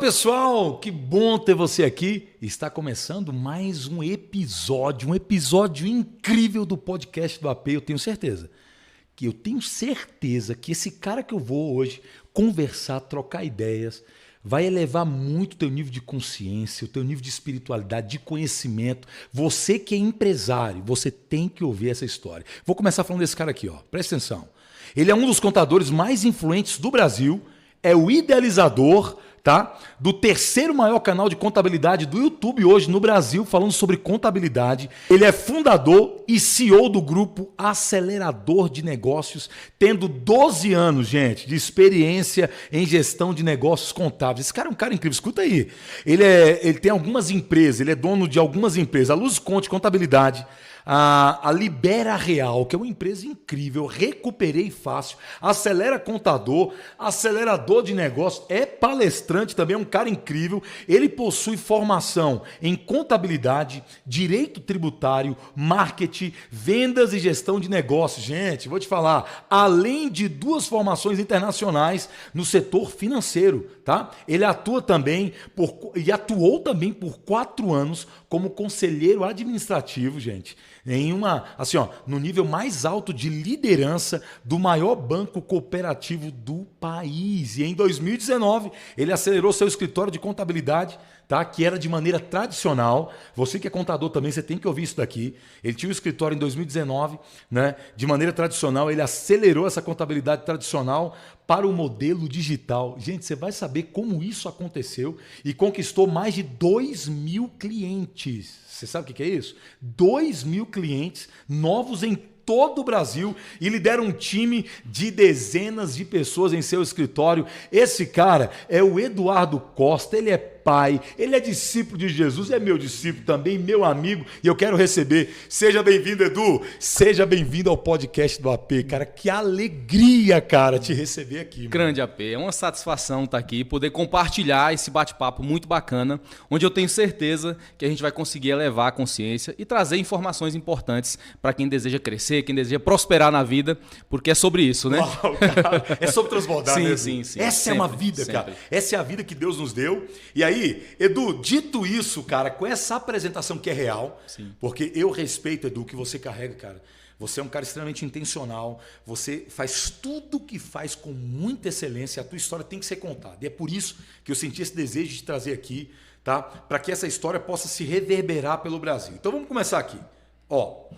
pessoal, que bom ter você aqui. Está começando mais um episódio incrível do podcast do AP. Eu tenho certeza que esse cara que eu vou hoje conversar, trocar ideias, vai elevar muito o teu nível de consciência, o teu nível de espiritualidade, de conhecimento. Você que é empresário, você tem que ouvir essa história. Vou começar falando desse cara aqui, ó. Presta atenção. Ele é um dos contadores mais influentes do Brasil, é o idealizador, tá, do terceiro maior canal de contabilidade do YouTube hoje no Brasil, falando sobre contabilidade. Ele é fundador e CEO do grupo Acelerador de Negócios, tendo 12 anos, gente, de experiência em gestão de negócios contábeis. Esse cara é um cara incrível, escuta aí. Ele tem algumas empresas, ele é dono de algumas empresas, a Luz Conte Contabilidade, a Libera Real, que é uma empresa incrível, Recuperei Fácil, Acelera Contador, Acelerador de Negócios, é palestrante também, é um cara incrível. Ele possui formação em contabilidade, direito tributário, marketing, vendas e gestão de negócios. Gente, vou te falar, além de 2 formações internacionais no setor financeiro, tá? Ele atuou também por 4 anos como conselheiro administrativo, gente, no nível mais alto de liderança do maior banco cooperativo do país. E em 2019, ele acelerou seu escritório de contabilidade, tá? Que era de maneira tradicional. Você que é contador também, você tem que ouvir isso daqui. Ele tinha um escritório em 2019, né? De maneira tradicional, ele acelerou essa contabilidade tradicional para o modelo digital. Gente, você vai saber como isso aconteceu e conquistou mais de 2.000 clientes. Você sabe o que é isso? 2.000 clientes novos em todo o Brasil e lidera um time de dezenas de pessoas em seu escritório. Esse cara é o Eduardo Costa, ele é pai, ele é discípulo de Jesus, é meu discípulo também, meu amigo, e eu quero receber. Seja bem-vindo, Edu, seja bem-vindo ao podcast do AP, cara, que alegria, cara, te receber aqui. Mano. Grande AP, é uma satisfação estar aqui, poder compartilhar esse bate-papo muito bacana, onde eu tenho certeza que a gente vai conseguir elevar a consciência e trazer informações importantes para quem deseja crescer, quem deseja prosperar na vida, porque é sobre isso, né? Uau, cara, é sobre transbordar, sim, né, Edu? Sim. Essa sempre, é uma vida, sempre. Cara. Essa é a vida que Deus nos deu. E aí, Edu, dito isso, cara, com essa apresentação que é real, sim. Porque eu respeito, Edu, o que você carrega, cara. Você é um cara extremamente intencional, você faz tudo o que faz com muita excelência, a tua história tem que ser contada. E é por isso que eu senti esse desejo de te trazer aqui, tá? Para que essa história possa se reverberar pelo Brasil. Então vamos começar aqui. Ó,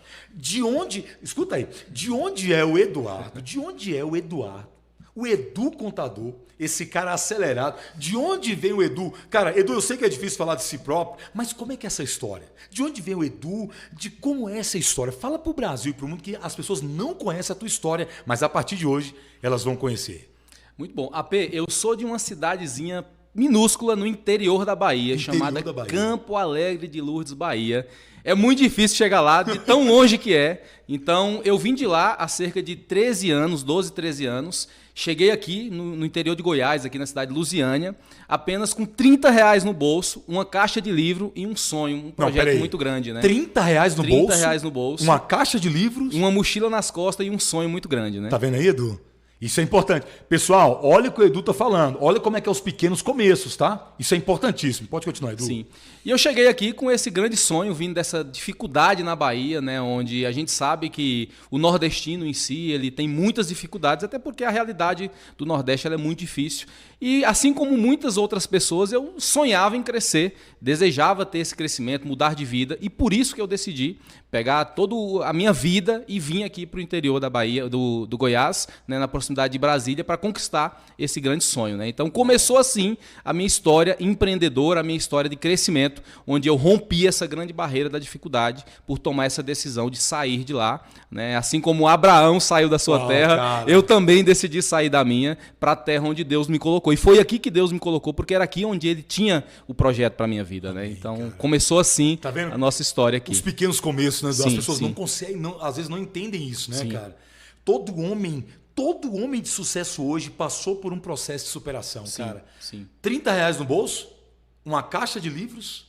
escuta aí, de onde é o Eduardo? De onde é o Eduardo? O Edu contador, esse cara acelerado, de onde vem o Edu? Cara, Edu, eu sei que é difícil falar de si próprio, mas como é que é essa história? De onde vem o Edu? De como é essa história? Fala pro Brasil e pro mundo que as pessoas não conhecem a tua história, mas a partir de hoje elas vão conhecer. Muito bom. AP, eu sou de uma cidadezinha minúscula no interior da Bahia, chamada Campo Alegre de Lourdes, Bahia. É muito difícil chegar lá, de tão longe que é. Então, eu vim de lá há cerca de 13 anos, 12, 13 anos. Cheguei aqui no interior de Goiás, aqui na cidade de Lusiânia, apenas com R$30 no bolso, uma caixa de livro e um sonho, um projeto muito grande, né? R$30 no bolso? R$30 no bolso. Uma caixa de livros? Uma mochila nas costas e um sonho muito grande, né? Tá vendo aí, Edu? Isso é importante. Pessoal, olha o que o Edu tá falando. Olha como é que é os pequenos começos, tá? Isso é importantíssimo. Pode continuar, Edu. Sim. E eu cheguei aqui com esse grande sonho, vindo dessa dificuldade na Bahia, né? Onde a gente sabe que o nordestino em si, ele tem muitas dificuldades, até porque a realidade do Nordeste ela é muito difícil. E assim como muitas outras pessoas, eu sonhava em crescer, desejava ter esse crescimento, mudar de vida. E por isso que eu decidi pegar toda a minha vida e vim aqui para o interior da Bahia, do Goiás, né, na proximidade de Brasília, para conquistar esse grande sonho, né? Então começou assim a minha história empreendedora, a minha história de crescimento, onde eu rompi essa grande barreira da dificuldade por tomar essa decisão de sair de lá, né? Assim como Abraão saiu da sua terra, cara, eu também decidi sair da minha para a terra onde Deus me colocou. E foi aqui que Deus me colocou, porque era aqui onde Ele tinha o projeto para a minha vida, né? Então cara, começou assim tá a nossa história aqui. Os pequenos começos, né? As sim, pessoas sim. não conseguem, às vezes não entendem isso, né, sim. cara? Todo homem de sucesso hoje passou por um processo de superação, sim, cara. Sim. R$30 no bolso, uma caixa de livros,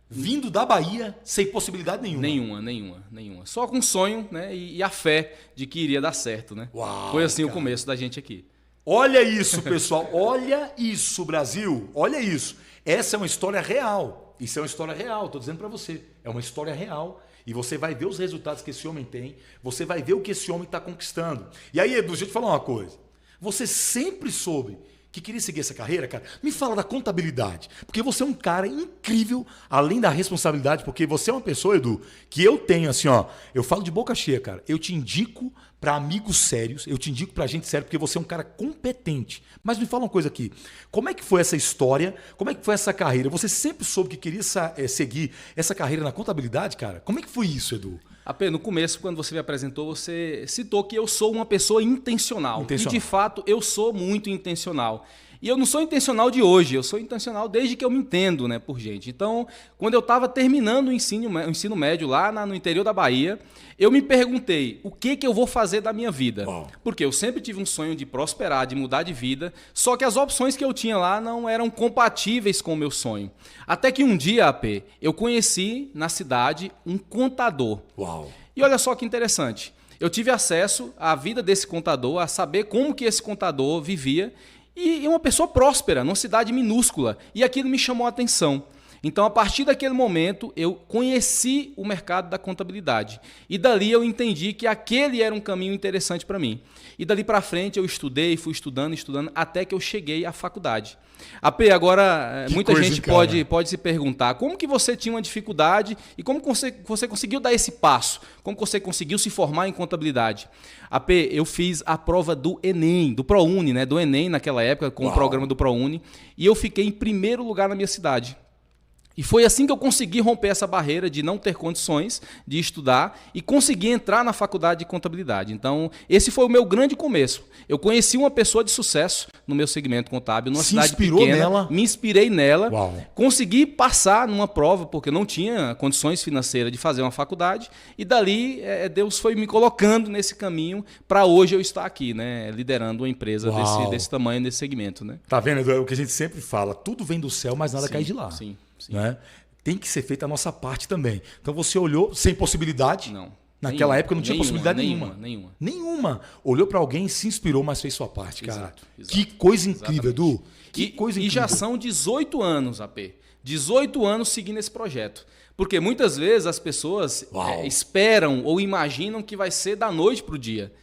vindo da Bahia sem possibilidade nenhuma. Nenhuma. Só com sonho, né? E a fé de que iria dar certo, né? Uau, foi assim cara. O começo da gente aqui. Olha isso, pessoal. Olha isso, Brasil. Olha isso. Essa é uma história real. Isso é uma história real, estou dizendo para você. É uma história real. E você vai ver os resultados que esse homem tem. Você vai ver o que esse homem está conquistando. E aí, Edu, deixa eu te falar uma coisa. Você sempre soube que queria seguir essa carreira, cara? Me fala da contabilidade. Porque você é um cara incrível, além da responsabilidade, porque você é uma pessoa, Edu, que eu tenho assim, ó. Eu falo de boca cheia, cara. Eu te indico para amigos sérios, eu te indico para gente séria, porque você é um cara competente. Mas me fala uma coisa aqui. Como é que foi essa história? Como é que foi essa carreira? Você sempre soube que queria seguir essa carreira na contabilidade, cara? Como é que foi isso, Edu? AP, no começo, quando você me apresentou, você citou que eu sou uma pessoa intencional. E, de fato, eu sou muito intencional. E eu não sou intencional de hoje, eu sou intencional desde que eu me entendo, né, por gente. Então, quando eu estava terminando o ensino médio lá no interior da Bahia, eu me perguntei o que eu vou fazer da minha vida. Uau. Porque eu sempre tive um sonho de prosperar, de mudar de vida, só que as opções que eu tinha lá não eram compatíveis com o meu sonho. Até que um dia, AP, eu conheci na cidade um contador. Uau. E olha só que interessante, eu tive acesso à vida desse contador, a saber como que esse contador vivia, e uma pessoa próspera, numa cidade minúscula. E aquilo me chamou a atenção. Então, a partir daquele momento, eu conheci o mercado da contabilidade. E dali eu entendi que aquele era um caminho interessante para mim. E dali para frente eu estudei, fui estudando, até que eu cheguei à faculdade. AP, agora muita gente pode se perguntar como que você tinha uma dificuldade e como você conseguiu dar esse passo, como você conseguiu se formar em contabilidade. AP, eu fiz a prova do Enem, do ProUni, né? Do Enem naquela época, com o programa do ProUni, e eu fiquei em primeiro lugar na minha cidade. E foi assim que eu consegui romper essa barreira de não ter condições de estudar e consegui entrar na faculdade de contabilidade. Então, esse foi o meu grande começo. Eu conheci uma pessoa de sucesso no meu segmento contábil, numa cidade pequena, me inspirei nela, consegui passar numa prova, porque não tinha condições financeiras de fazer uma faculdade, e dali Deus foi me colocando nesse caminho para hoje eu estar aqui, né, liderando uma empresa desse tamanho, desse segmento. Né? Tá vendo? É o que a gente sempre fala, tudo vem do céu, mas nada cai de lá. Sim. Sim. Né? Tem que ser feita a nossa parte também. Então você olhou sem possibilidade? Não. Naquela época não tinha possibilidade nenhuma. Olhou para alguém, se inspirou, mas fez sua parte, cara. Exato. Que coisa incrível, Edu. Que coisa incrível. E já são 18 anos, AP. 18 anos seguindo esse projeto. Porque muitas vezes as pessoas esperam ou imaginam que vai ser da noite para o dia.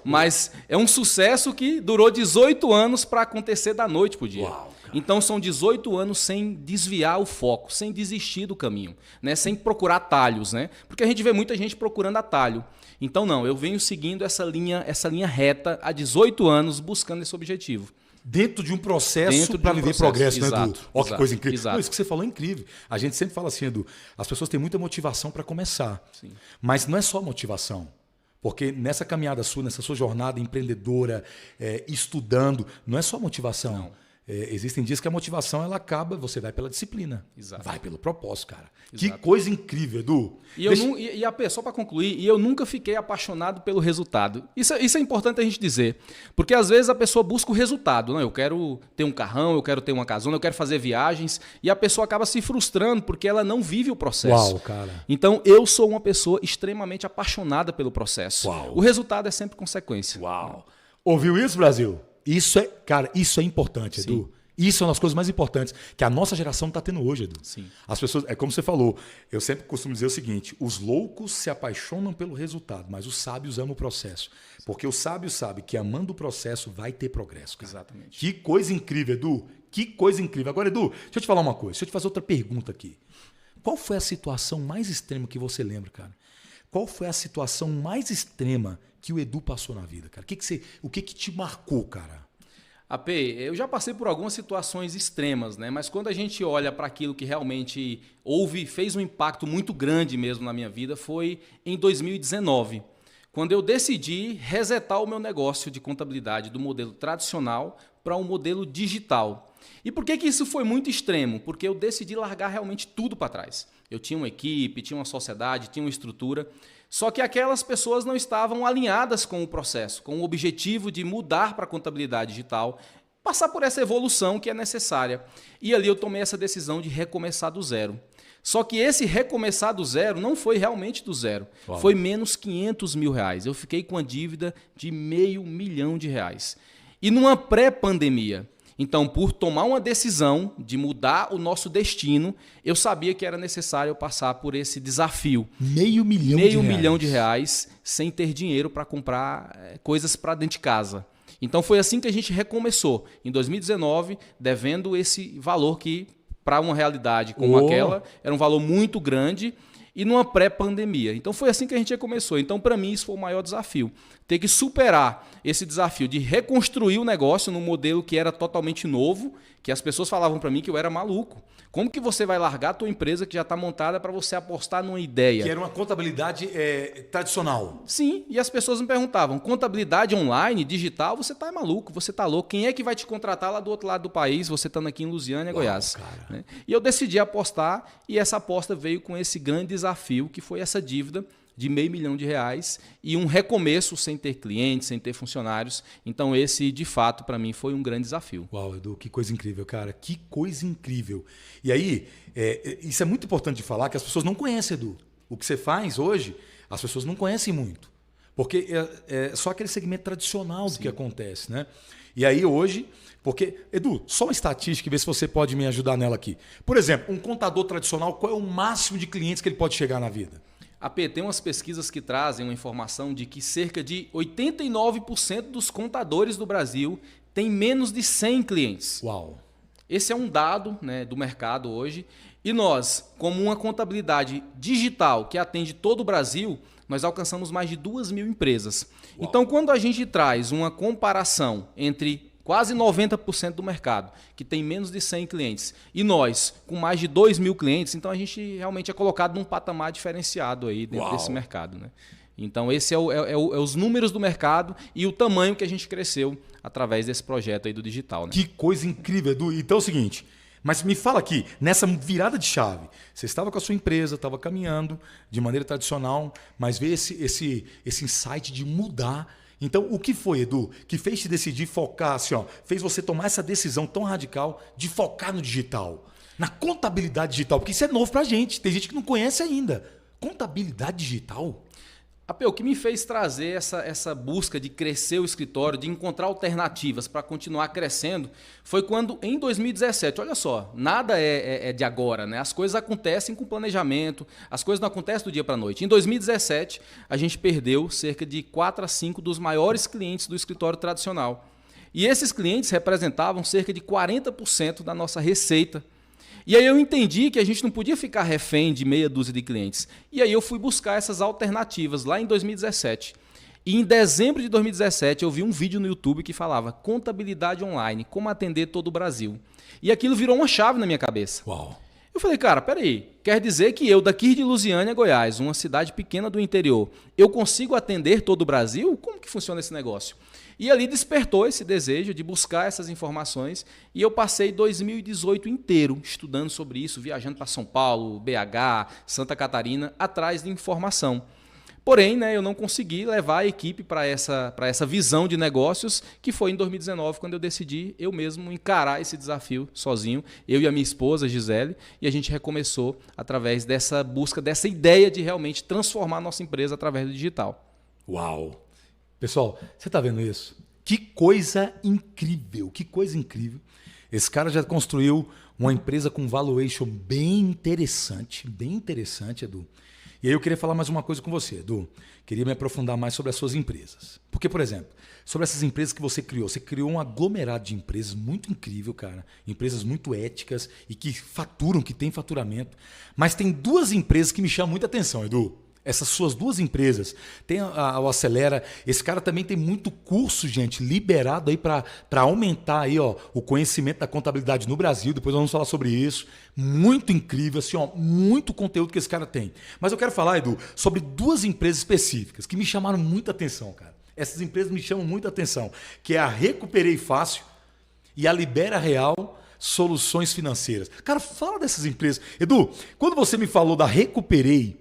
Mas é um sucesso que durou 18 anos para acontecer da noite para o dia. Então são 18 anos sem desviar o foco, sem desistir do caminho, né? Sem procurar atalhos, né? Porque a gente vê muita gente procurando atalho. Então não, eu venho seguindo essa linha reta há 18 anos buscando esse objetivo. Dentro de um processo para viver progresso, né, Edu? Olha que coisa incrível. Exato. Não, isso que você falou é incrível. A gente sempre fala assim, Edu, as pessoas têm muita motivação para começar. Sim. Mas não é só motivação. Porque nessa caminhada sua, nessa sua jornada empreendedora, estudando, não é só motivação. Não. Existem dias que a motivação ela acaba, você vai pela disciplina. Exato. Vai pelo propósito, cara. Exato. Que coisa incrível, Edu. Só para concluir, eu nunca fiquei apaixonado pelo resultado. Isso é importante a gente dizer. Porque às vezes a pessoa busca o resultado. Né? Eu quero ter um carrão, eu quero ter uma casona, eu quero fazer viagens. E a pessoa acaba se frustrando porque ela não vive o processo. Uau, cara. Então eu sou uma pessoa extremamente apaixonada pelo processo. Uau. O resultado é sempre consequência. Uau. Ouviu isso, Brasil? Isso é importante, Edu. Sim. Isso é uma das coisas mais importantes que a nossa geração está tendo hoje, Edu. Sim. As pessoas, é como você falou, eu sempre costumo dizer o seguinte, os loucos se apaixonam pelo resultado, mas os sábios amam o processo. Porque o sábio sabe que amando o processo vai ter progresso, cara. Exatamente. Que coisa incrível, Edu. Que coisa incrível. Agora, Edu, deixa eu te falar uma coisa, deixa eu te fazer outra pergunta aqui. Qual foi a situação mais extrema que você lembra, cara? Qual foi a situação mais extrema que o Edu passou na vida, cara? O que te marcou, cara? AP, eu já passei por algumas situações extremas, né? Mas quando a gente olha para aquilo que realmente fez um impacto muito grande mesmo na minha vida, foi em 2019, quando eu decidi resetar o meu negócio de contabilidade do modelo tradicional para um modelo digital. E por que isso foi muito extremo? Porque eu decidi largar realmente tudo para trás. Eu tinha uma equipe, tinha uma sociedade, tinha uma estrutura, só que aquelas pessoas não estavam alinhadas com o processo, com o objetivo de mudar para a contabilidade digital, passar por essa evolução que é necessária. E ali eu tomei essa decisão de recomeçar do zero. Só que esse recomeçar do zero não foi realmente do zero. Uau. Foi menos R$500 mil. Eu fiquei com a dívida de R$500 mil. e numa pré-pandemia. Então, por tomar uma decisão de mudar o nosso destino, eu sabia que era necessário eu passar por esse desafio. Meio milhão de reais sem ter dinheiro para comprar coisas para dentro de casa. Então, foi assim que a gente recomeçou. Em 2019, devendo esse valor que, para uma realidade como aquela, era um valor muito grande e numa pré-pandemia. Então, foi assim que a gente começou. Então, para mim, isso foi o maior desafio. Ter que superar esse desafio de reconstruir o negócio num modelo que era totalmente novo, que as pessoas falavam para mim que eu era maluco. Como que você vai largar a tua empresa que já está montada para você apostar numa ideia? Que era uma contabilidade tradicional. Sim, e as pessoas me perguntavam, contabilidade online, digital, você está maluco, você está louco. Quem é que vai te contratar lá do outro lado do país, você estando aqui em Lusiânia, Goiás? Né? E eu decidi apostar e essa aposta veio com esse grande desafio, que foi essa dívida de R$500 mil e um recomeço sem ter clientes, sem ter funcionários. Então esse, de fato, para mim foi um grande desafio. Uau, Edu, que coisa incrível, cara. Que coisa incrível. E aí, isso é muito importante de falar, que as pessoas não conhecem, Edu. O que você faz hoje, as pessoas não conhecem muito. Porque é só aquele segmento tradicional do que acontece, né? E aí hoje, porque, Edu, só uma estatística, vê se você pode me ajudar nela aqui. Por exemplo, um contador tradicional, qual é o máximo de clientes que ele pode chegar na vida? Tem umas pesquisas que trazem uma informação de que cerca de 89% dos contadores do Brasil têm menos de 100 clientes. Uau! Esse é um dado, né, do mercado hoje. E nós, como uma contabilidade digital que atende todo o Brasil, nós alcançamos mais de 2.000 empresas. Uau. Então, quando a gente traz uma comparação entre quase 90% do mercado, que tem menos de 100 clientes, e nós, com mais de 2.000 clientes, então a gente realmente é colocado num patamar diferenciado aí dentro desse mercado, né? Então, esse é os números do mercado e o tamanho que a gente cresceu através desse projeto aí do digital, né? Que coisa incrível, Edu. Então é o seguinte, mas me fala aqui, nessa virada de chave, você estava com a sua empresa, estava caminhando de maneira tradicional, mas veio esse insight de mudar. Então, o que foi, Edu, que fez te decidir focar, assim, fez você tomar essa decisão tão radical de focar no digital, na contabilidade digital? Porque isso é novo pra gente, tem gente que não conhece ainda. Contabilidade digital? O que me fez trazer essa busca de crescer o escritório, de encontrar alternativas para continuar crescendo, foi quando, em 2017, olha só, nada é de agora, né? As coisas acontecem com planejamento, as coisas não acontecem do dia para a noite. Em 2017, a gente perdeu cerca de 4 a 5 dos maiores clientes do escritório tradicional. E esses clientes representavam cerca de 40% da nossa receita. E aí eu entendi que a gente não podia ficar refém de meia dúzia de clientes. E aí eu fui buscar essas alternativas lá em 2017. E em dezembro de 2017 eu vi um vídeo no YouTube que falava contabilidade online, como atender todo o Brasil. E aquilo virou uma chave na minha cabeça. Uau! Eu falei, cara, peraí, quer dizer que eu daqui de Lusiânia, Goiás, uma cidade pequena do interior, eu consigo atender todo o Brasil? Como que funciona esse negócio? E ali despertou esse desejo de buscar essas informações e eu passei 2018 inteiro estudando sobre isso, viajando para São Paulo, BH, Santa Catarina, atrás de informação. Porém, né, eu não consegui levar a equipe para essa visão de negócios, que foi em 2019, quando eu decidi eu mesmo encarar esse desafio sozinho, eu e a minha esposa, Gisele, e a gente recomeçou através dessa busca, dessa ideia de realmente transformar a nossa empresa através do digital. Uau! Pessoal, você está vendo isso? Que coisa incrível, que coisa incrível. Esse cara já construiu uma empresa com valuation bem interessante, Edu. E aí eu queria falar mais uma coisa com você, Edu. Queria me aprofundar mais sobre as suas empresas. Porque, por exemplo, sobre essas empresas que você criou um aglomerado de empresas muito incrível, cara. Empresas muito éticas e que faturam, que têm faturamento. Mas tem duas empresas que me chamam muita atenção, Edu. Essas suas duas empresas, tem o Acelera, esse cara também tem muito curso, gente, liberado aí para aumentar aí, o conhecimento da contabilidade no Brasil. Depois nós vamos falar sobre isso. Muito incrível, assim, muito conteúdo que esse cara tem. Mas eu quero falar, Edu, sobre duas empresas específicas que me chamaram muita atenção, cara. Essas empresas me chamam muita atenção, que é a Recuperei Fácil e a Libera Real Soluções Financeiras. Cara, fala dessas empresas. Edu, quando você me falou da Recuperei,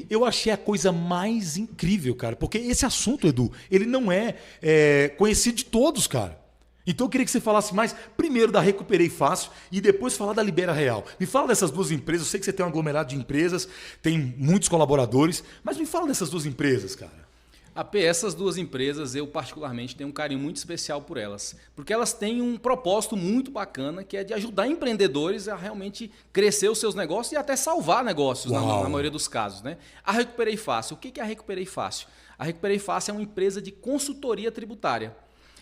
eu achei a coisa mais incrível, cara, porque esse assunto, Edu, ele não é conhecido de todos, cara. Então eu queria que você falasse mais, primeiro da Recuperei Fácil e depois falar da Libera Real. Me fala dessas duas empresas, eu sei que você tem um aglomerado de empresas, tem muitos colaboradores, mas me fala dessas duas empresas, cara. Essas duas empresas, eu particularmente tenho um carinho muito especial por elas, porque elas têm um propósito muito bacana, que é de ajudar empreendedores a realmente crescer os seus negócios e até salvar negócios, na maioria dos casos, né? A Recuperei Fácil. O que é a Recuperei Fácil? A Recuperei Fácil é uma empresa de consultoria tributária.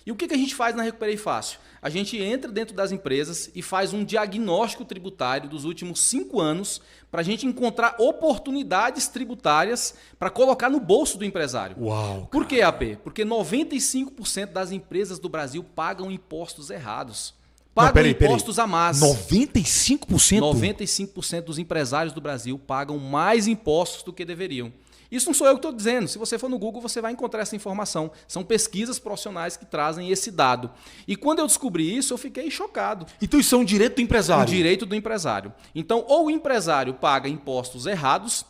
E o que a gente faz na Recuperei Fácil? A gente entra dentro das empresas e faz um diagnóstico tributário dos últimos 5 anos para a gente encontrar oportunidades tributárias para colocar no bolso do empresário. Uau! Por que, AP? Porque 95% das empresas do Brasil pagam impostos errados. Pagam impostos a mais. 95%? 95% dos empresários do Brasil pagam mais impostos do que deveriam. Isso não sou eu que estou dizendo. Se você for no Google, você vai encontrar essa informação. São pesquisas profissionais que trazem esse dado. E quando eu descobri isso, eu fiquei chocado. Então isso é um direito do empresário? Um direito do empresário. Então, ou o empresário paga impostos errados.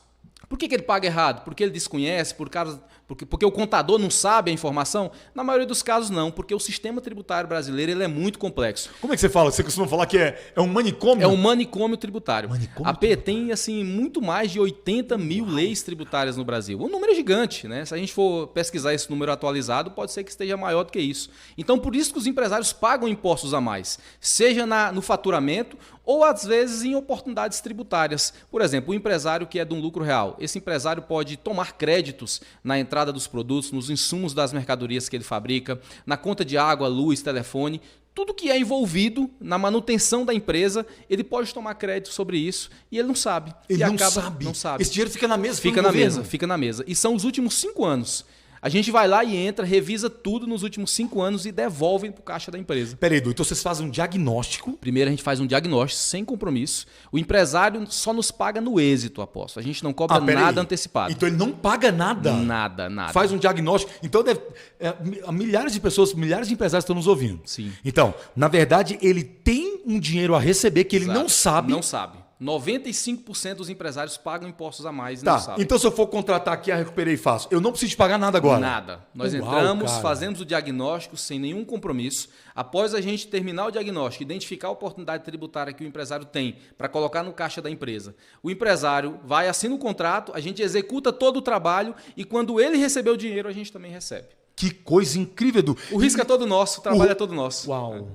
Por que ele paga errado? Porque ele desconhece? Porque o contador não sabe a informação? Na maioria dos casos, não. Porque o sistema tributário brasileiro ele é muito complexo. Como é que você fala? Você costuma falar que é um manicômio? É um manicômio tributário. Manicômio a AP tem assim, muito mais de 80 mil leis tributárias no Brasil. O número é gigante, né? Se a gente for pesquisar esse número atualizado, pode ser que esteja maior do que isso. Então, por isso que os empresários pagam impostos a mais. Seja no faturamento ou, às vezes, em oportunidades tributárias. Por exemplo, o empresário que é de um lucro real. Esse empresário pode tomar créditos na entrada dos produtos, nos insumos das mercadorias que ele fabrica, na conta de água, luz, telefone. Tudo que é envolvido na manutenção da empresa, ele pode tomar crédito sobre isso e ele não sabe. Ele não não sabe. Esse dinheiro fica na mesa. Fica na mesa. E são os últimos 5 anos. A gente vai lá e entra, revisa tudo nos últimos 5 anos e devolve para o caixa da empresa. Peraí, Edu, então vocês fazem um diagnóstico? Primeiro a gente faz um diagnóstico sem compromisso. O empresário só nos paga no êxito, aposto. A gente não cobra nada antecipado. Então ele não paga nada? Nada. Faz um diagnóstico. Então milhares de pessoas, milhares de empresários estão nos ouvindo. Sim. Então, na verdade, ele tem um dinheiro a receber que ele não sabe. Não sabe. 95% dos empresários pagam impostos a mais e não sabem. Então se eu for contratar aqui a Recuperei Fácil, eu não preciso de pagar nada agora? Nada. Nós entramos, fazemos o diagnóstico sem nenhum compromisso. Após a gente terminar o diagnóstico, identificar a oportunidade tributária que o empresário tem para colocar no caixa da empresa, o empresário vai, assina o contrato, a gente executa todo o trabalho e quando ele receber o dinheiro, a gente também recebe. Que coisa incrível, Edu. O risco é todo nosso, o trabalho é todo nosso. Uau.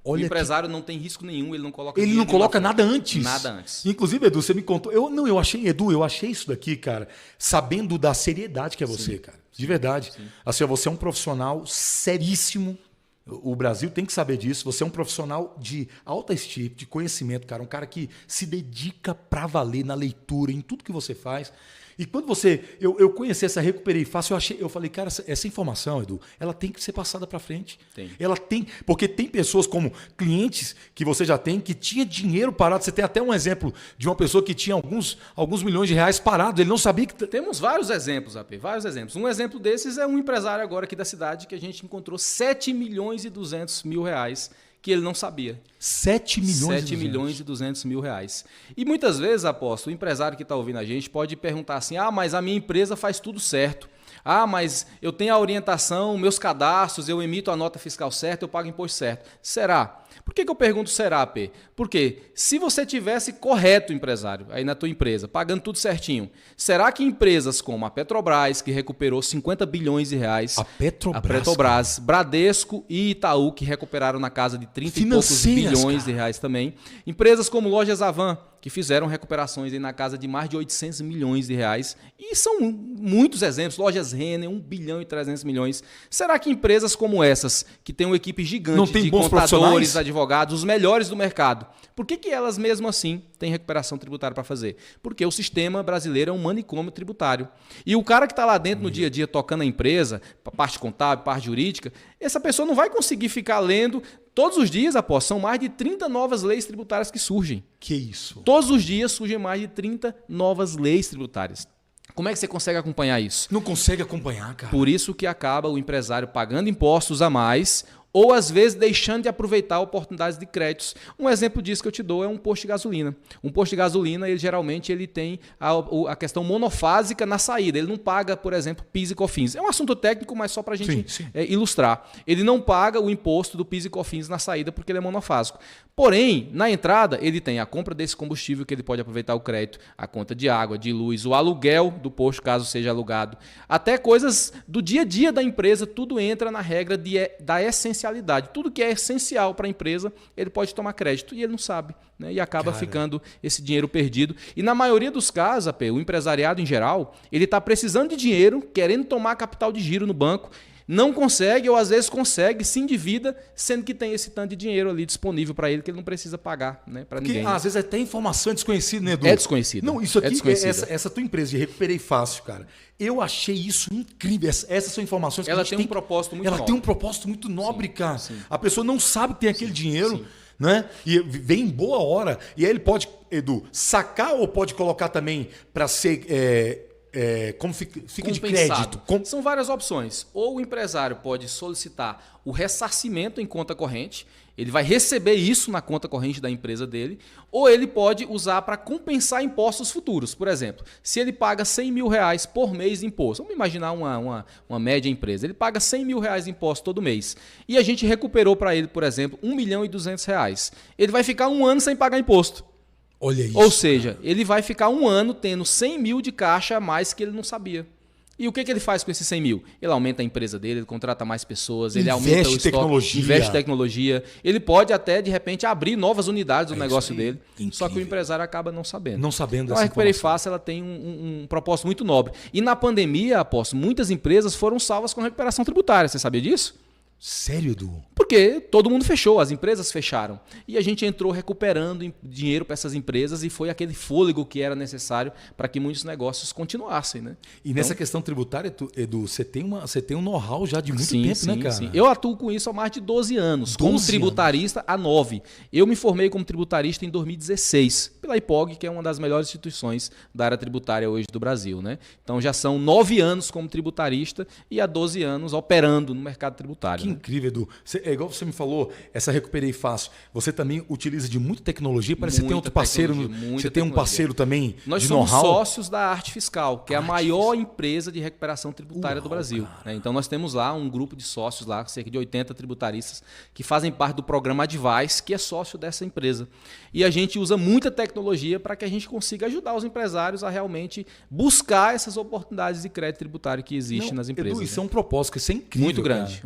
Olha, o empresário não tem risco nenhum, ele não coloca Ele não coloca nada antes. Nada antes. Inclusive, Edu, você me contou. Eu achei isso daqui, cara, sabendo da seriedade que é você, cara. De verdade. Sim. Assim, você é um profissional seríssimo. O Brasil tem que saber disso. Você é um profissional de alta estima, de conhecimento, cara. Um cara que se dedica pra valer na leitura, em tudo que você faz. E quando eu conheci essa Recuperei Fácil, eu falei, cara, essa informação, Edu, ela tem que ser passada para frente. Tem. Ela tem, porque tem pessoas como clientes que você já tem, que tinha dinheiro parado. Você tem até um exemplo de uma pessoa que tinha alguns milhões de reais parados, ele não sabia que... Temos vários exemplos, AP, vários exemplos. Um exemplo desses é um empresário agora aqui da cidade que a gente encontrou 7 milhões e 200 mil reais que ele não sabia. 7 milhões e 200 mil reais. E muitas vezes, aposto, o empresário que está ouvindo a gente pode perguntar assim, mas a minha empresa faz tudo certo. Mas eu tenho a orientação, meus cadastros, eu emito a nota fiscal certa, eu pago imposto certo. Será? Por que eu pergunto será, P? Porque se você tivesse correto, empresário, aí na tua empresa, pagando tudo certinho, será que empresas como a Petrobras, que recuperou 50 bilhões de reais, a Petrobras, Bradesco e Itaú, que recuperaram na casa de 30 e poucos bilhões de reais também, empresas como Lojas Avan, que fizeram recuperações aí na casa de mais de 800 milhões de reais. E são muitos exemplos. Lojas Renner, 1 bilhão e 300 milhões. Será que empresas como essas, que têm uma equipe gigante de contadores, advogados, os melhores do mercado, por que elas mesmo assim têm recuperação tributária para fazer? Porque o sistema brasileiro é um manicômio tributário. E o cara que está lá dentro no dia a dia tocando a empresa, parte contábil, parte jurídica, essa pessoa não vai conseguir ficar lendo. Todos os dias, são mais de 30 novas leis tributárias que surgem. Que isso? Todos os dias surgem mais de 30 novas leis tributárias. Como é que você consegue acompanhar isso? Não consegue acompanhar, cara. Por isso que acaba o empresário pagando impostos a mais ou às vezes deixando de aproveitar oportunidades de créditos. Um exemplo disso que eu te dou é um posto de gasolina. Um posto de gasolina, geralmente ele tem a questão monofásica na saída. Ele não paga, por exemplo, PIS e COFINS. É um assunto técnico, mas só para a gente ilustrar. Ele não paga o imposto do PIS e COFINS na saída porque ele é monofásico. Porém, na entrada, ele tem a compra desse combustível que ele pode aproveitar o crédito, a conta de água, de luz, o aluguel do posto, caso seja alugado, até coisas do dia a dia da empresa, tudo entra na regra da essencialidade. Tudo que é essencial para a empresa, ele pode tomar crédito e ele não sabe, né? E acaba ficando esse dinheiro perdido. E na maioria dos casos, AP, o empresariado em geral, ele está precisando de dinheiro, querendo tomar capital de giro no banco, não consegue ou às vezes consegue, se endivida, sendo que tem esse tanto de dinheiro ali disponível para ele que ele não precisa pagar, né, para ninguém. Às vezes até informação é desconhecida, né, Edu? É desconhecida. Não, isso aqui, essa tua empresa de Recuperei Fácil, cara, eu achei isso incrível. Essas são informações que ela tem um propósito muito nobre. Ela tem um propósito muito nobre, cara. Sim. A pessoa não sabe que tem aquele dinheiro, né? E vem em boa hora. E aí ele pode, Edu, sacar ou pode colocar também para ser... como fica de crédito? São várias opções. Ou o empresário pode solicitar o ressarcimento em conta corrente, ele vai receber isso na conta corrente da empresa dele, ou ele pode usar para compensar impostos futuros. Por exemplo, se ele paga R$100 mil por mês de imposto, vamos imaginar uma média empresa, ele paga R$100 mil de imposto todo mês, e a gente recuperou para ele, por exemplo, R$1.200.000. Ele vai ficar um ano sem pagar imposto. Olha isso. Ou seja, ele vai ficar um ano tendo 100 mil de caixa a mais que ele não sabia. E o que ele faz com esses 100 mil? Ele aumenta a empresa dele, ele contrata mais pessoas, ele aumenta o estoque, investe em tecnologia. Ele pode até, de repente, abrir novas unidades do negócio dele. Incrível. Só que o empresário acaba não sabendo. Não sabendo então, a Recuperei Fácil ela tem um propósito muito nobre. E na pandemia, Apóstolo, muitas empresas foram salvas com recuperação tributária. Você sabia disso? Sério, Edu? Porque todo mundo fechou, as empresas fecharam. E a gente entrou recuperando dinheiro para essas empresas e foi aquele fôlego que era necessário para que muitos negócios continuassem, né? E nessa questão tributária, Edu, você tem um know-how já de muito tempo, né, cara? Sim. Eu atuo com isso há mais de 12 anos. Como tributarista, há 9. Eu me formei como tributarista em 2016, pela IPOG, que é uma das melhores instituições da área tributária hoje do Brasil, né? Então já são 9 anos como tributarista e há 12 anos operando no mercado tributário. Que incrível, Edu. É igual você me falou, essa Recuperei Fácil. Você também utiliza de muita tecnologia. Parece que você tem outro parceiro. Você tem um parceiro também. Nós somos sócios da Arte Fiscal, que é a maior empresa de recuperação tributária do Brasil. Né? Então nós temos lá um grupo de sócios, lá, cerca de 80 tributaristas, que fazem parte do programa Advice, que é sócio dessa empresa. E a gente usa muita tecnologia para que a gente consiga ajudar os empresários a realmente buscar essas oportunidades de crédito tributário que existem nas empresas. Edu, isso é um propósito, isso é incrível. Muito grande.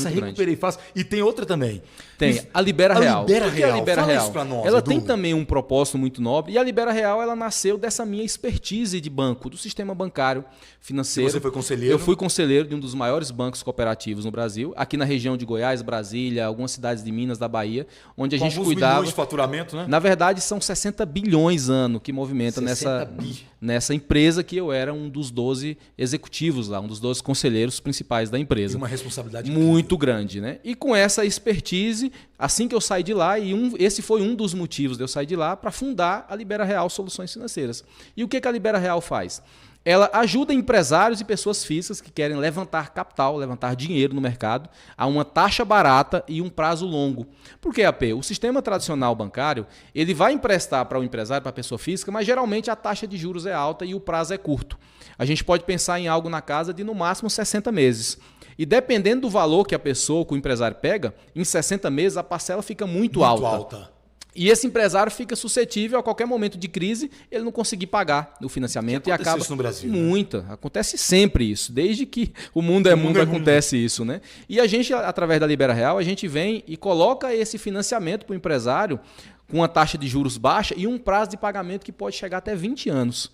Recuperei Fácil. E tem outra também. Tem a Libera Real. A Libera Real. A Libera Fala Real. isso pra nós, ela Edu. tem também um propósito muito nobre. E a Libera Real ela nasceu dessa minha expertise de banco, do sistema bancário financeiro. Você foi conselheiro? Eu fui conselheiro de um dos maiores bancos cooperativos no Brasil, aqui na região de Goiás, Brasília, algumas cidades de Minas, da Bahia, onde a gente cuidava. Milhões de faturamento, né? Na verdade, são 60 bilhões ano que movimenta nessa empresa que eu era um dos 12 executivos lá, um dos 12 conselheiros principais da empresa. E uma responsabilidade muito grande, né? E com essa expertise, assim que eu saí de lá, esse foi um dos motivos de eu sair de lá, para fundar a Libera Real Soluções Financeiras. E o que a Libera Real faz? Ela ajuda empresários e pessoas físicas que querem levantar capital, levantar dinheiro no mercado a uma taxa barata e um prazo longo. Por que, AP? O sistema tradicional bancário, ele vai emprestar para o empresário, para a pessoa física, mas geralmente a taxa de juros é alta e o prazo é curto. A gente pode pensar em algo na casa de no máximo 60 meses. E dependendo do valor que a pessoa, que o empresário pega, em 60 meses a parcela fica muito alta. E esse empresário fica suscetível a qualquer momento de crise, ele não conseguir pagar o financiamento e acaba isso no Brasil, muita. Né? Acontece sempre isso, desde que o mundo é mundo acontece isso, né? E a gente, através da Libera Real, a gente vem e coloca esse financiamento para o empresário com uma taxa de juros baixa e um prazo de pagamento que pode chegar até 20 anos.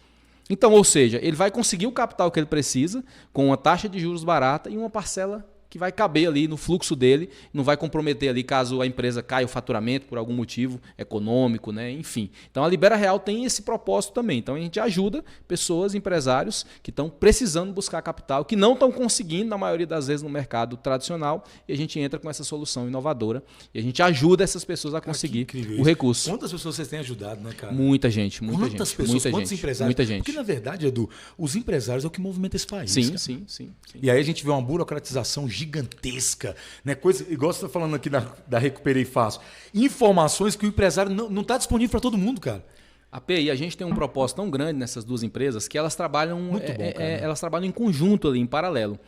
Então, ou seja, ele vai conseguir o capital que ele precisa com uma taxa de juros barata e uma parcela que vai caber ali no fluxo dele, não vai comprometer ali caso a empresa caia o faturamento por algum motivo econômico, né? Enfim. Então a Libera Real tem esse propósito também. Então a gente ajuda pessoas, empresários que estão precisando buscar capital, que não estão conseguindo, na maioria das vezes, no mercado tradicional, e a gente entra com essa solução inovadora e a gente ajuda essas pessoas a conseguir o recurso. Quantas pessoas vocês têm ajudado, né, cara? Muita gente, muita Quantas gente. Pessoas, muita quantos gente, empresários? muita gente. Porque, na verdade, Edu, os empresários é o que movimenta esse país. Sim. E aí a gente vê uma burocratização gigante. gigantesca, né? Coisa, igual você está falando aqui da Recuperei Fácil. Informações que o empresário não está disponível para todo mundo, cara. E a gente tem um propósito tão grande nessas duas empresas que elas trabalham, Elas trabalham em conjunto ali, em paralelo.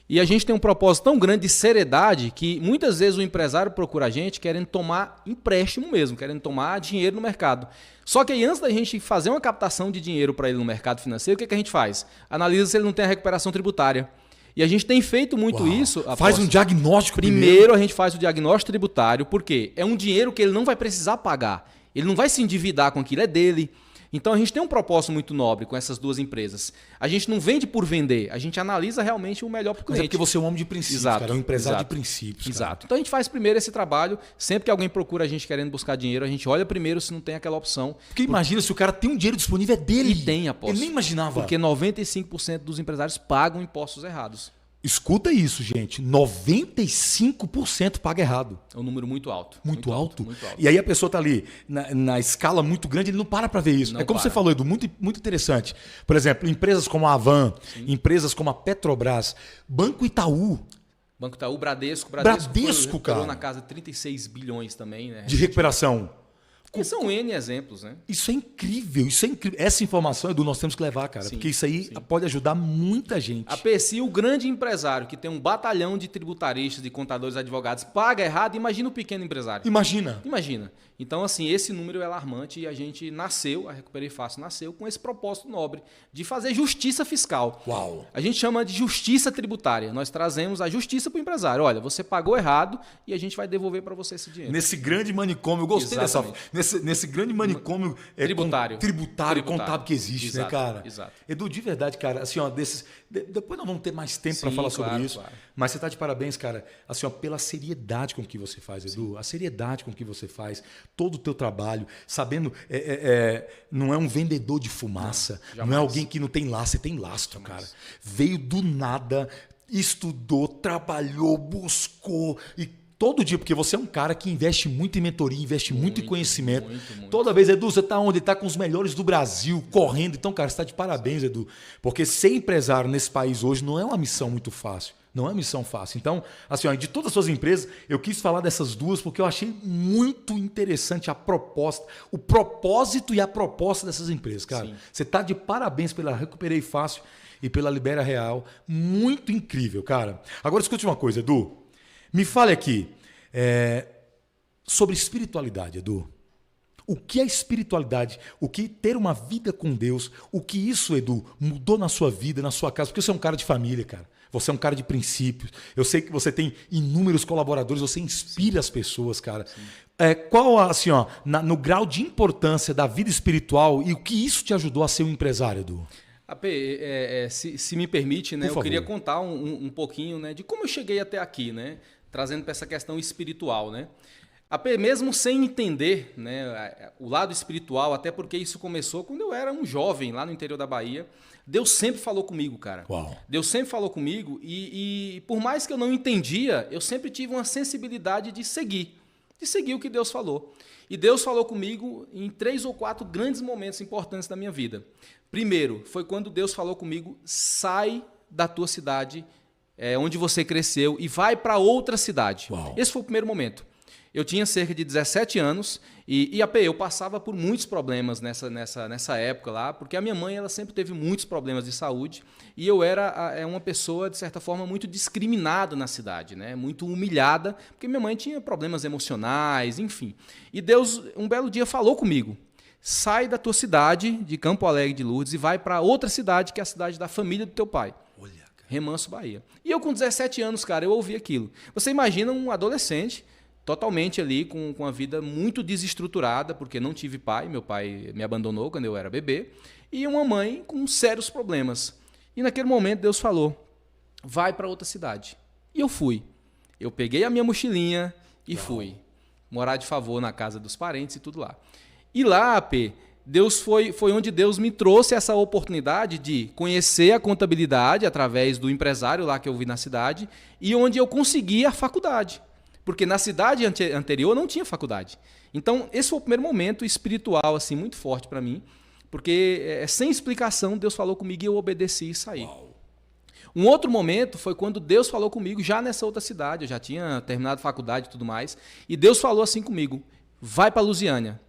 E a gente tem um propósito tão grande de seriedade que muitas vezes o empresário procura a gente querendo tomar empréstimo mesmo, querendo tomar dinheiro no mercado. Só que aí antes da gente fazer uma captação de dinheiro para ele no mercado financeiro, o que a gente faz? Analisa se ele não tem a recuperação tributária. E a gente tem feito muito isso. Faz um diagnóstico primeiro. A gente faz o diagnóstico tributário, porque é um dinheiro que ele não vai precisar pagar. Ele não vai se endividar com aquilo, é dele. Então a gente tem um propósito muito nobre com essas duas empresas. A gente não vende por vender, a gente analisa realmente o melhor para o cliente. Mas é porque você é um homem de princípios, cara, é um empresário de princípios. Exato. Então a gente faz primeiro esse trabalho, sempre que alguém procura a gente querendo buscar dinheiro, a gente olha primeiro se não tem aquela opção. Porque imagina, se o cara tem um dinheiro disponível, é dele. E tem, aposto. Eu nem imaginava. Porque 95% dos empresários pagam impostos errados. Escuta isso, gente. 95% paga errado. É um número muito alto. Muito alto. E aí a pessoa está ali na escala muito grande, ele não para ver isso. É como você falou, Edu, muito, muito interessante. Por exemplo, empresas como a Avan, empresas como a Petrobras, Banco Itaú. Bradesco, cara. Na casa de 36 bilhões também, né? De recuperação. E são N exemplos, né? Isso é incrível, isso é incrível. Essa informação, Edu, nós temos que levar, cara. Porque isso aí pode ajudar muita gente. A PSI, o grande empresário que tem um batalhão de tributaristas, de contadores, advogados, paga errado, imagina o pequeno empresário. Imagina. Então, assim, esse número é alarmante e a gente a Recuperei Fácil nasceu com esse propósito nobre de fazer justiça fiscal. Uau! A gente chama de justiça tributária. Nós trazemos a justiça para o empresário. Olha, você pagou errado e a gente vai devolver para você esse dinheiro. Nesse grande manicômio, eu gostei dessa... Nesse grande manicômio tributário, contábil que existe, exato, né, cara? Exato. Edu, de verdade, cara, assim, ó, depois nós vamos ter mais tempo para falar sobre isso. Claro. Mas você está de parabéns, cara, assim, ó, pela seriedade com que você faz, Edu. Sim. A seriedade com que você faz todo o teu trabalho, sabendo, não é um vendedor de fumaça, não é alguém que não tem lastro, você tem lastro, cara. Veio do nada, estudou, trabalhou, buscou e todo dia, porque você é um cara que investe muito em mentoria, investe muito em conhecimento. Muito. Toda vez, Edu, você está onde? Está com os melhores do Brasil, correndo. Então, cara, você está de parabéns, Edu. Porque ser empresário nesse país hoje não é uma missão muito fácil. Não é uma missão fácil. Então, assim, ó, de todas as suas empresas, eu quis falar dessas duas porque eu achei muito interessante a proposta, o propósito e a proposta dessas empresas, cara. Sim. Você está de parabéns pela Recuperei Fácil e pela Libera Real. Muito incrível, cara. Agora, escute uma coisa, Edu. Me fale aqui sobre espiritualidade, Edu. O que é espiritualidade? O que ter uma vida com Deus? O que isso, Edu, mudou na sua vida, na sua casa? Porque você é um cara de família, cara. Você é um cara de princípios. Eu sei que você tem inúmeros colaboradores, você inspira as pessoas, cara. Qual, assim, ó, no grau de importância da vida espiritual e o que isso te ajudou a ser um empresário, Edu? Se me permite, né, eu queria contar um pouquinho, né, de como eu cheguei até aqui, né? Trazendo para essa questão espiritual, né? Mesmo sem entender, né, o lado espiritual, até porque isso começou quando eu era um jovem lá no interior da Bahia, Deus sempre falou comigo, cara. Uau. Deus sempre falou comigo e por mais que eu não entendia, eu sempre tive uma sensibilidade de seguir o que Deus falou. E Deus falou comigo em 3 ou 4 grandes momentos importantes da minha vida. Primeiro, foi quando Deus falou comigo, sai da tua cidade, onde você cresceu, e vai para outra cidade. Uau. Esse foi o primeiro momento. Eu tinha cerca de 17 anos e eu passava por muitos problemas nessa época lá, porque a minha mãe ela sempre teve muitos problemas de saúde e eu era uma pessoa, de certa forma, muito discriminada na cidade, né? Muito humilhada, porque minha mãe tinha problemas emocionais, enfim. E Deus, um belo dia, falou comigo, sai da tua cidade, de Campo Alegre de Lourdes, e vai para outra cidade, que é a cidade da família do teu pai. Remanso, Bahia. E eu com 17 anos, cara, eu ouvi aquilo. Você imagina um adolescente, totalmente ali, com uma vida muito desestruturada, porque não tive pai, meu pai me abandonou quando eu era bebê, e uma mãe com sérios problemas. E naquele momento Deus falou, vai para outra cidade. E eu fui. Eu peguei a minha mochilinha e fui. Morar de favor na casa dos parentes e tudo lá. E lá, Deus foi onde Deus me trouxe essa oportunidade de conhecer a contabilidade através do empresário lá que eu vi na cidade e onde eu consegui a faculdade. Porque na cidade anterior não tinha faculdade. Então, esse foi o primeiro momento espiritual assim, muito forte para mim, porque sem explicação Deus falou comigo e eu obedeci e saí. Uau. Um outro momento foi quando Deus falou comigo já nessa outra cidade. Eu já tinha terminado a faculdade e tudo mais. E Deus falou assim comigo: vai para Lusiânia.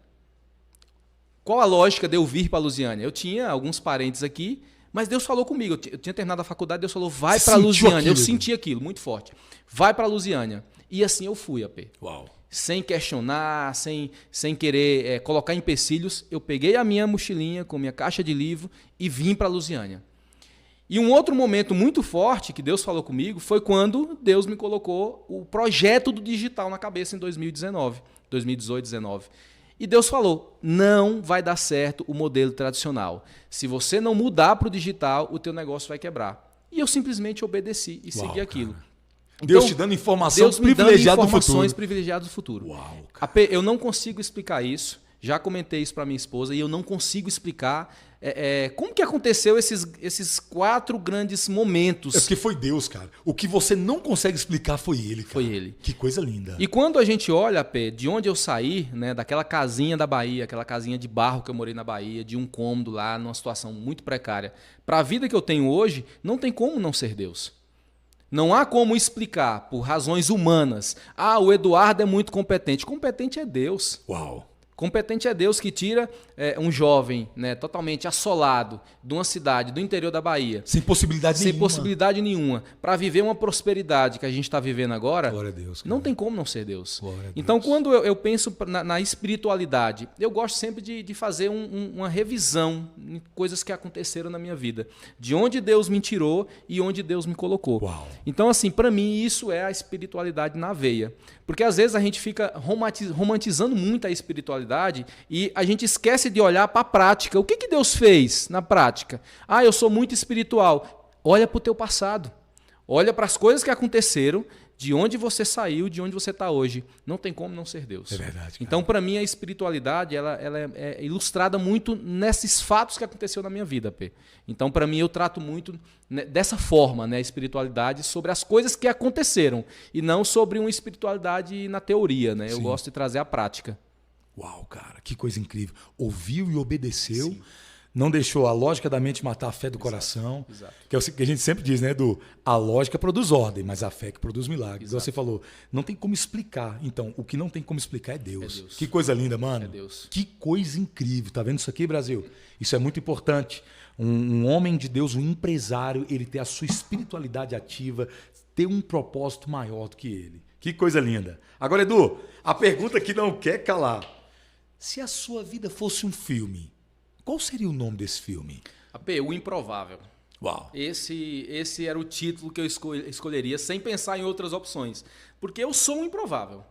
Qual a lógica de eu vir para Lusiânia? Eu tinha alguns parentes aqui, mas Deus falou comigo. Eu tinha terminado a faculdade, Deus falou: vai para Lusiânia. Eu senti aquilo muito forte. Vai para Lusiânia. E assim eu fui, AP. Uau. Sem questionar, sem querer colocar empecilhos, eu peguei a minha mochilinha com minha caixa de livro e vim para Lusiânia. E um outro momento muito forte que Deus falou comigo foi quando Deus me colocou o projeto do digital na cabeça em 2018, 2019. E Deus falou: não vai dar certo o modelo tradicional. Se você não mudar para o digital, o teu negócio vai quebrar. E eu simplesmente obedeci e segui aquilo. Então, Deus te dando informações privilegiadas do futuro. Uau, AP, eu não consigo explicar isso. Já comentei isso para minha esposa e eu não consigo explicar como que aconteceu esses 4 grandes momentos. É porque foi Deus, cara. O que você não consegue explicar foi Ele, cara. Foi Ele. Que coisa linda. E quando a gente olha, AP, de onde eu saí, né, daquela casinha da Bahia, aquela casinha de barro que eu morei na Bahia, de um cômodo lá, numa situação muito precária, para a vida que eu tenho hoje, não tem como não ser Deus. Não há como explicar, por razões humanas, o Eduardo é muito competente. Competente é Deus. Uau. Competente é Deus que tira um jovem, né, totalmente assolado de uma cidade do interior da Bahia. Sem possibilidade nenhuma. Para viver uma prosperidade que a gente está vivendo agora. Glória a Deus, cara. Não tem como não ser Deus. Glória a Deus. Então, quando eu penso na espiritualidade, eu gosto sempre de fazer uma revisão em coisas que aconteceram na minha vida. De onde Deus me tirou e onde Deus me colocou. Uau. Então, assim, para mim, isso é a espiritualidade na veia. Porque às vezes a gente fica romantizando muito a espiritualidade e a gente esquece de olhar para a prática. O que Deus fez na prática? Eu sou muito espiritual. Olha para o teu passado. Olha para as coisas que aconteceram, de onde você saiu, de onde você está hoje. Não tem como não ser Deus. É verdade. Cara. Então, para mim, a espiritualidade ela é ilustrada muito nesses fatos que aconteceu na minha vida, P. Então, para mim, eu trato muito dessa forma, né, a espiritualidade sobre as coisas que aconteceram e não sobre uma espiritualidade na teoria. Né? Eu gosto de trazer a prática. Uau, cara, que coisa incrível. Ouviu e obedeceu. Sim. Não deixou a lógica da mente matar a fé do coração. Exato. Que é o que a gente sempre diz, né? A lógica produz ordem, mas a fé que produz milagres. Exato. Você falou, não tem como explicar. Então, o que não tem como explicar é Deus. É Deus. Que coisa linda, mano. É Deus. Que coisa incrível. Tá vendo isso aqui, Brasil? Isso é muito importante. Um homem de Deus, um empresário, ele ter a sua espiritualidade ativa, ter um propósito maior do que ele. Que coisa linda. Agora, Edu, a pergunta que não quer calar. Se a sua vida fosse um filme, qual seria o nome desse filme? O Improvável. Uau. Esse era o título que eu escolheria sem pensar em outras opções. Porque eu sou um improvável.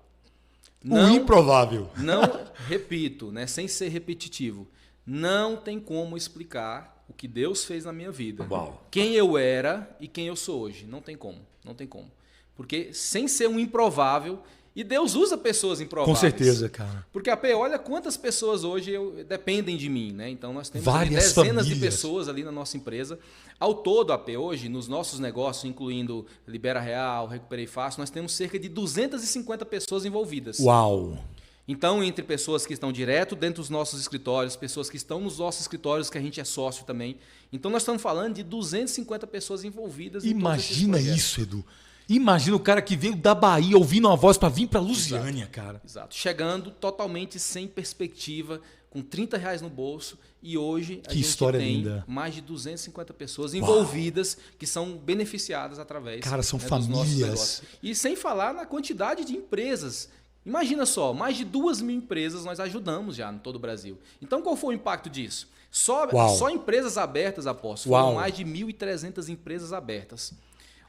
Improvável. Não, repito, né, sem ser repetitivo. Não tem como explicar o que Deus fez na minha vida. Uau. Quem eu era e quem eu sou hoje. Não tem como. Não tem como. Porque sem ser um improvável... E Deus usa pessoas improváveis. Com certeza, cara. Porque, olha quantas pessoas hoje dependem de mim, né? Então, nós temos várias dezenas famílias de pessoas ali na nossa empresa. Ao todo, hoje, nos nossos negócios, incluindo Libera Real, Recuperei Fácil, nós temos cerca de 250 pessoas envolvidas. Uau! Então, entre pessoas que estão direto dentro dos nossos escritórios, pessoas que estão nos nossos escritórios, que a gente é sócio também. Então, nós estamos falando de 250 pessoas envolvidas. Imagina isso, Edu. Imagina o cara que veio da Bahia ouvindo uma voz para vir para Lusiânia, cara. Exato. Chegando totalmente sem perspectiva, com R$30 no bolso. E hoje a gente tem linda. Mais de 250 pessoas envolvidas que são beneficiadas através são dos famílias. nossos negócios. E sem falar na quantidade de empresas. Imagina só, mais de 2.000 empresas nós ajudamos já em todo o Brasil. Então qual foi o impacto disso? Só empresas abertas, Apóstolo. Foram mais de 1.300 empresas abertas.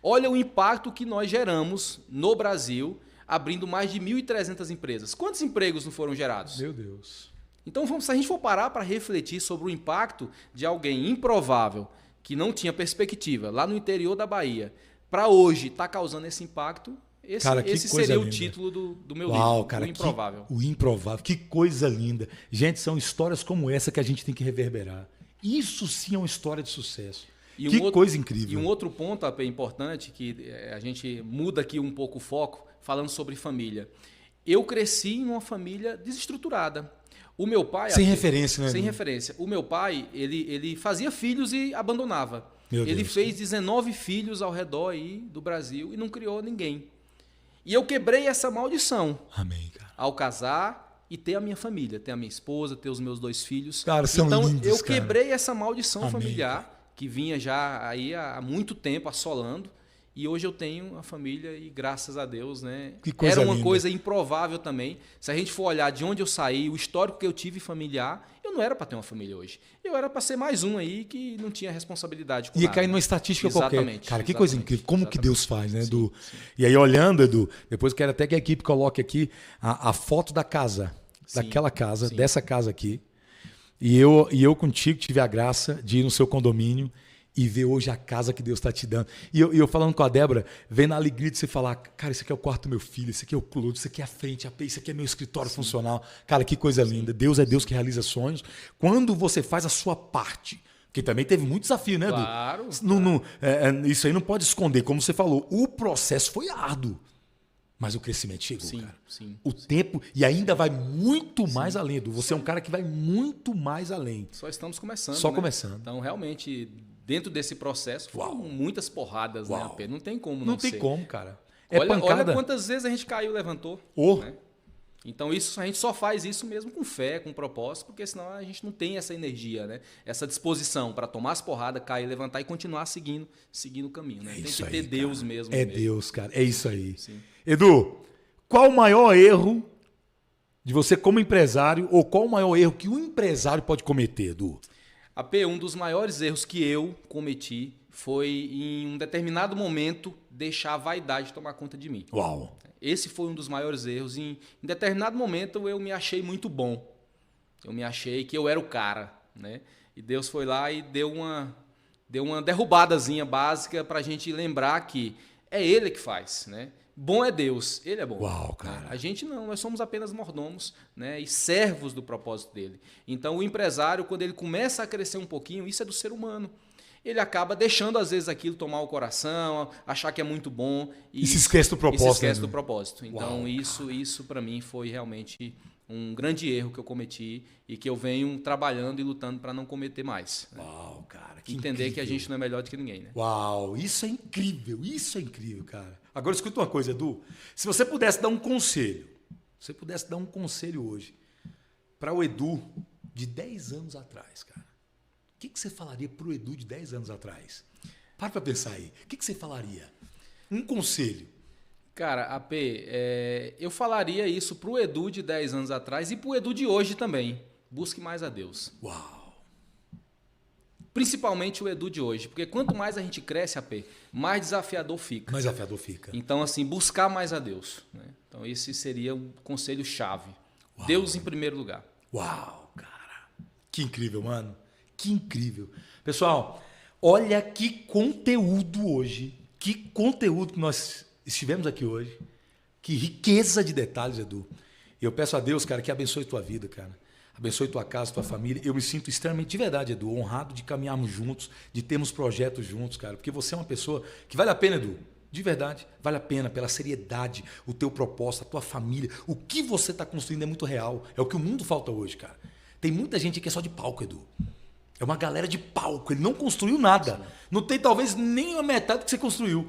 Olha o impacto que nós geramos no Brasil, abrindo mais de 1.300 empresas. Quantos empregos não foram gerados? Meu Deus. Então, se a gente for parar para refletir sobre o impacto de alguém improvável, que não tinha perspectiva, lá no interior da Bahia, para hoje estar causando esse impacto, esse seria o título do meu livro, cara, O Improvável. O Improvável, que coisa linda. Gente, são histórias como essa que a gente tem que reverberar. Isso sim é uma história de sucesso. Coisa incrível. E um outro ponto importante, que a gente muda aqui um pouco o foco, falando sobre família. Eu cresci em uma família desestruturada. O meu pai... Sem referência, né? Sem referência. O meu pai, ele fazia filhos e abandonava. Meu Ele Deus. fez 19 filhos ao redor aí do Brasil e não criou ninguém. E eu quebrei essa maldição Amém, cara. ao casar e ter a minha família, ter a minha esposa, ter os meus 2 filhos. Cara, são então lindos, eu cara. quebrei essa maldição Amém, familiar que vinha já aí há muito tempo assolando. E hoje eu tenho a família e graças a Deus, né? Que coisa Era uma linda. coisa improvável também. Se a gente for olhar de onde eu saí, o histórico que eu tive familiar, eu não era para ter uma família hoje. Eu era para ser mais um aí que não tinha responsabilidade com Ia nada. cair numa estatística Exatamente, qualquer. Cara, que coisa exatamente, incrível. Como que exatamente. Deus faz, né, Sim, Edu? sim. E aí, olhando, Edu, depois quero até que a equipe coloque aqui a foto da casa, Sim, daquela casa, sim. dessa casa aqui. E eu contigo tive a graça de ir no seu condomínio e ver hoje a casa que Deus está te dando. E eu falando com a Débora, vendo a alegria de você falar, cara, isso aqui é o quarto do meu filho, isso aqui é o clube, isso aqui é a frente, isso aqui é meu escritório funcional. Cara, que coisa linda. Deus é Deus que realiza sonhos. Quando você faz a sua parte, que também teve muito desafio, né, Edu? Claro. Isso aí não pode esconder. Como você falou, o processo foi árduo, mas o crescimento chegou, Sim, cara. sim. O tempo, e ainda vai muito mais além, Edu. Você é um cara que vai muito mais além. Só estamos começando. Só né? começando. Então, realmente, dentro desse processo, foram muitas porradas, né, Uau. AP? Não tem como Não tem ser. como, cara. É Olha pancada. quantas vezes a gente caiu e levantou. Oh. Né? Então, isso a gente só faz isso mesmo com fé, com propósito, porque senão a gente não tem essa energia, né? Essa disposição para tomar as porradas, cair, levantar e continuar seguindo o caminho. Né? É Tem isso que ter aí, Deus cara. mesmo. É no meio. Deus, cara. É isso aí. Sim. Edu, qual o maior erro de você como empresário ou qual o maior erro que um empresário pode cometer, Edu? AP, um dos maiores erros que eu cometi foi, em um determinado momento, deixar a vaidade tomar conta de mim. Uau. Esse foi um dos maiores erros. Em determinado momento, eu me achei muito bom. Eu me achei que eu era o cara, né? E Deus foi lá e deu uma derrubadazinha básica para a gente lembrar que é Ele que faz, né? Bom é Deus, Ele é bom. Uau, cara. A gente não, nós somos apenas mordomos, né, e servos do propósito dele. Então, o empresário, quando ele começa a crescer um pouquinho, isso é do ser humano. Ele acaba deixando, às vezes, aquilo tomar o coração, achar que é muito bom. E se esquece do propósito. E se esquece né? do propósito. Então, Uau, isso para mim, foi realmente um grande erro que eu cometi e que eu venho trabalhando e lutando para não cometer mais. Né? Uau, cara. Que Entender que a incrível. gente não é melhor do que ninguém, né? Uau, isso é incrível, cara. Agora escuta uma coisa, Edu. Se você pudesse dar um conselho, hoje para o Edu de 10 anos atrás, cara, o que você falaria para o Edu de 10 anos atrás? Para pensar aí. O que você falaria? Um conselho. Cara, AP, eu falaria isso pro Edu de 10 anos atrás e pro Edu de hoje também. Busque mais a Deus. Uau. Principalmente o Edu de hoje, porque quanto mais a gente cresce, AP, mais desafiador fica. Mais afiador fica. Então, assim, buscar mais a Deus. Né? Então, esse seria o conselho-chave. Deus em primeiro lugar. Uau, cara. Que incrível, mano. Que incrível. Pessoal, olha que conteúdo hoje. Que conteúdo que nós estivemos aqui hoje. Que riqueza de detalhes, Edu. Eu peço a Deus, cara, que abençoe tua vida, cara. Abençoe tua casa, tua família. Eu me sinto extremamente, de verdade, Edu, honrado de caminharmos juntos, de termos projetos juntos, cara. Porque você é uma pessoa que vale a pena, Edu. De verdade, vale a pena pela seriedade, o teu propósito, a tua família. O que você está construindo é muito real. É o que o mundo falta hoje, cara. Tem muita gente que é só de palco, Edu. É uma galera de palco. Ele não construiu nada. Não tem talvez nem a metade do que você construiu.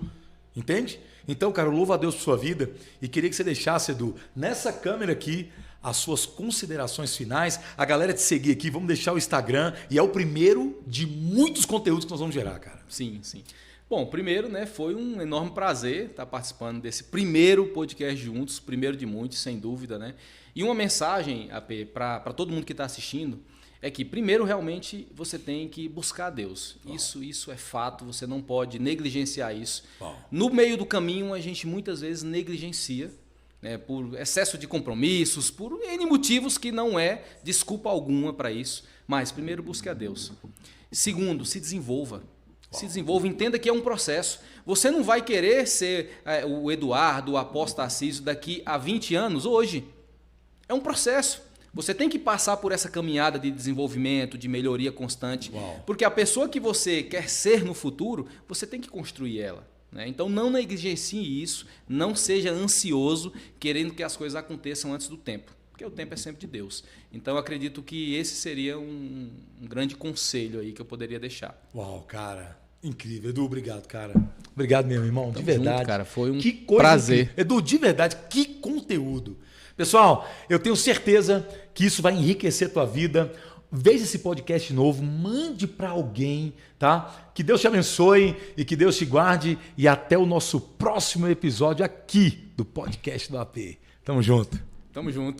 Entende? Então, cara, eu louvo a Deus por sua vida e queria que você deixasse, Edu, nessa câmera aqui, as suas considerações finais. A galera te seguir aqui, vamos deixar o Instagram e é o primeiro de muitos conteúdos que nós vamos gerar, cara. Sim, sim. Bom, primeiro, né, foi um enorme prazer estar participando desse primeiro podcast juntos, primeiro de muitos, sem dúvida, né? E uma mensagem, AP, para todo mundo que está assistindo, é que primeiro realmente você tem que buscar a Deus. Isso é fato, você não pode negligenciar isso. No meio do caminho, a gente muitas vezes negligencia, né, por excesso de compromissos, por N motivos que não é desculpa alguma para isso. Mas primeiro busque a Deus. Segundo, se desenvolva. Se desenvolva, entenda que é um processo. Você não vai querer ser o Eduardo, o apóstolo Tarcísio daqui a 20 anos hoje. É um processo. Você tem que passar por essa caminhada de desenvolvimento, de melhoria constante. Porque a pessoa que você quer ser no futuro, você tem que construir ela. Né? Então não negligencie isso, não seja ansioso querendo que as coisas aconteçam antes do tempo. Porque o tempo é sempre de Deus. Então eu acredito que esse seria um grande conselho aí que eu poderia deixar. Uau, cara. Incrível. Edu, obrigado, cara. Obrigado mesmo, irmão. De Tamo verdade. junto, cara. Foi um que coisa prazer. Incrível. Edu, de verdade, que conteúdo. Pessoal, eu tenho certeza que isso vai enriquecer a tua vida. Veja esse podcast novo, mande para alguém, tá? Que Deus te abençoe e que Deus te guarde. E até o nosso próximo episódio aqui do podcast do AP. Tamo junto. Tamo junto.